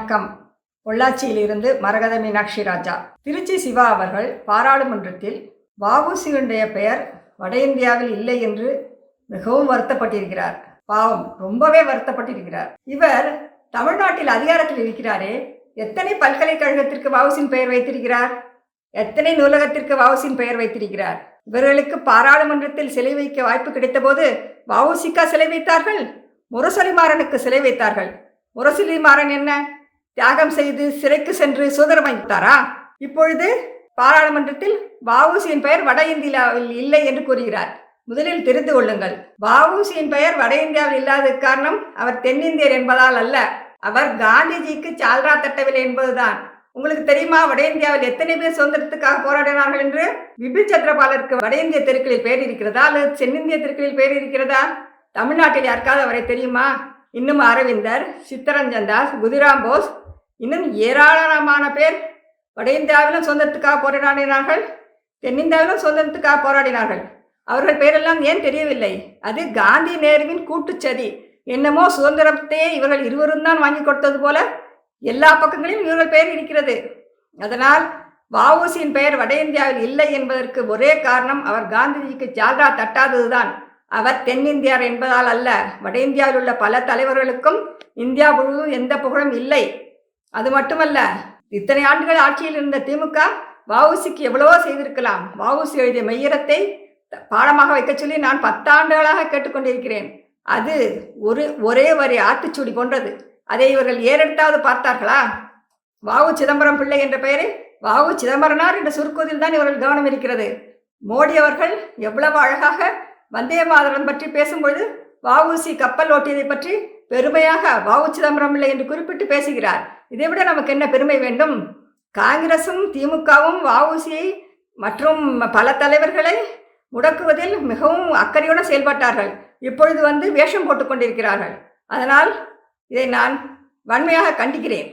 வணக்கம். பொள்ளாச்சியிலிருந்து மரகத மீனாட்சி ராஜா. திருச்சி சிவா அவர்கள் பாராளுமன்றத்தில் வ.உ.சி.யுடைய பெயர் வட இந்தியாவில் இல்லை என்று மிகவும் வருத்தப்பட்டிருக்கிறார். பாவம், ரொம்பவே வருத்தப்பட்டிருக்கிறார். இவர் தமிழ்நாட்டில் அதிகாரத்தில் இருக்கிறாரே, எத்தனை பல்கலைக்கழகத்திற்கு வ.உ.சி.யின் பெயர் வைத்திருக்கிறார், எத்தனை நூலகத்திற்கு வ.உ.சி.யின் பெயர் வைத்திருக்கிறார். இவர்களுக்கு பாராளுமன்றத்தில் சிலை வைக்க வாய்ப்பு கிடைத்த போது வ.உ.சி.க்கா சிலை வைத்தார்கள்? முரசொலிமாறனுக்கு சிலை வைத்தார்கள். முரசொலிமாறன் என்ன தியாகம் செய்து சிறைக்கு சென்று சுதந்திரம் வாங்கித்தாரா? இப்பொழுது பாராளுமன்றத்தில் வ.உ.சி.யின் பெயர் வட இந்தியாவில் இல்லை என்று கூறுகிறார். முதலில் தெரிந்து கொள்ளுங்கள், வ.உ.சி.யின் பெயர் வட இந்தியாவில் இல்லாத காரணம் அவர் தென்னிந்தியர் என்பதால் அல்ல, அவர் காந்திஜிக்கு சால்ரா தட்டவில்லை என்பதுதான். உங்களுக்கு தெரியுமா வட இந்தியாவில் எத்தனை பேர் சுதந்திரத்துக்காக போராடினார்கள் என்று? பிபின் சந்திரபாலருக்கு வட இந்திய தெருக்களில் பெயர் இருக்கிறதா அல்லது தென்னிந்திய தெருக்களில் பெயர் இருக்கிறதா? தமிழ்நாட்டில் யாருக்காவது அவரை தெரியுமா? இன்னும் அரவிந்தர், சித்தரஞ்சன் தாஸ், குதிராம் போஸ், இன்னும் ஏராளமான பேர் வட இந்தியாவிலும் சுதந்திரத்துக்காக போராடினார்கள், தென்னிந்தியாவிலும் சுதந்திரத்துக்காக போராடினார்கள். அவர்கள் பேரெல்லாம் ஏன் தெரியவில்லை? அது காந்தி நேருவின் கூட்டுச்சதி. என்னமோ சுதந்திரத்தையே இவர்கள் இருவரும் தான் வாங்கி கொடுத்தது போல எல்லா பக்கங்களிலும் இவர்கள் பெயர் இருக்கிறது. அதனால் வ.உ.சி.யின் பெயர் வட இந்தியாவில் இல்லை என்பதற்கு ஒரே காரணம் அவர் காந்திஜிக்கு சால்ரா தட்டாததுதான். அவர் தென்னிந்தியார் என்பதால் அல்ல. வட இந்தியாவில் உள்ள பல தலைவர்களுக்கும் இந்தியா முழுவதும் எந்த புகழும் இல்லை. அது மட்டுமல்ல, இத்தனை ஆண்டுகள் ஆட்சியில் இருந்த திமுக வ.உ.சி.க்கு எவ்வளவோ செய்திருக்கலாம். வ.உ.சி. எழுதிய மெய்யரத்தை பாடமாக வைக்க சொல்லி நான் 10 ஆண்டுகளாக கேட்டுக்கொண்டிருக்கிறேன். அது ஒரே வரி ஆத்திச்சூடி போன்றது. அதை இவர்கள் ஏறெடுத்தாவது பார்த்தார்களா? வ.உ. சிதம்பரம் பிள்ளை என்ற பெயரை வ.உ. சிதம்பரனார் என்ற சுருக்குவதில் தான் இவர்கள் கவனம் இருக்கிறது. மோடி அவர்கள் எவ்வளவு அழகாக வந்தே மாதரம் பற்றி பேசும்பொழுது வ.உ.சி. கப்பல் ஓட்டியதை பற்றி பெருமையாக வ.உ. சிதம்பரம் பிள்ளை என்று குறிப்பிட்டு பேசுகிறார். இதைவிட நமக்கு என்ன பெருமை வேண்டும்? காங்கிரசும் திமுகவும் வ.உ.சி.யை மற்றும் பல தலைவர்களை முடக்குவதில் மிகவும் அக்கறையுடன் செயல்பட்டார்கள். இப்பொழுது வேஷம் போட்டுக்கொண்டிருக்கிறார்கள். அதனால் இதை நான் வன்மையாக கண்டிக்கிறேன்.